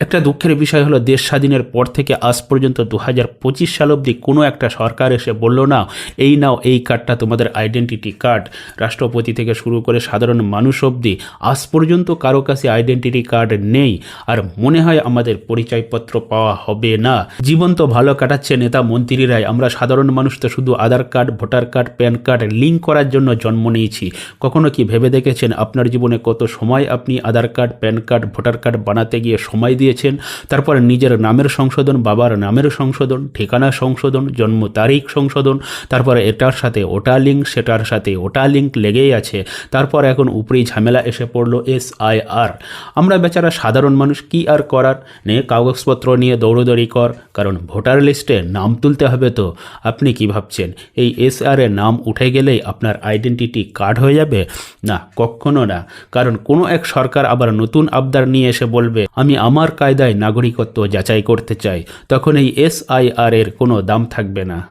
একটা দুঃখের বিষয় হলো দেশ স্বাধীনের পর থেকে আজ পর্যন্ত 2025 সাল অবধি কোনো একটা সরকার এসে বলল না এই নাও এই কার্ডটা তোমাদের আইডেন্টিটি কার্ড। রাষ্ট্রপতি থেকে শুরু করে সাধারণ মানুষ অবধি আজ পর্যন্ত কারো কাছে আইডেন্টিটি কার্ড নেই, আর মনে হয় আমাদের পরিচয়পত্র পাওয়া হবে না। জীবন তো ভালো কাটাচ্ছে নেতা মন্ত্রীরাই, আমরা সাধারণ মানুষ তো শুধু Aadhaar card, voter card, PAN card link করার জন্য জন্ম নিয়েছি। কখনো কি ভেবে দেখেছেন আপনার জীবনে কত সময় আপনি Aadhaar card, PAN card, voter card বানাতে গিয়ে সময় দিয়েছেন? তারপর নিজের নামের সংশোধন, বাবার নামের সংশোধন, ঠিকানা সংশোধন, জন্ম তারিখ সংশোধন, তারপর এটার সাথে ওটা লিঙ্ক, সেটার সাথে ওটা লিঙ্ক লেগেই আছে। তারপর এখন উপরেই ঝামেলা এসে পড়লো SIR। আমরা বেচারা সাধারণ মানুষ কি আর করার, নিয়ে কাগজপত্র নিয়ে দৌড়োদৌড়ি কর, কারণ ভোটার লিস্টে নাম তুলতে হবে তো। আপনি কি ভাবছেন এই SR এ নাম উঠে গেলেই আপনার আইডেন্টিটি কার্ড হয়ে যাবে? না, কখনো না। কারণ কোনো এক সরকার আবার নতুন আবদার নিয়ে এসে বলবে আমি আমার কায়দায় নাগরিকত্ব যাচাই করতে চাই, তখন এই SIR এর কোনো দাম থাকবে না।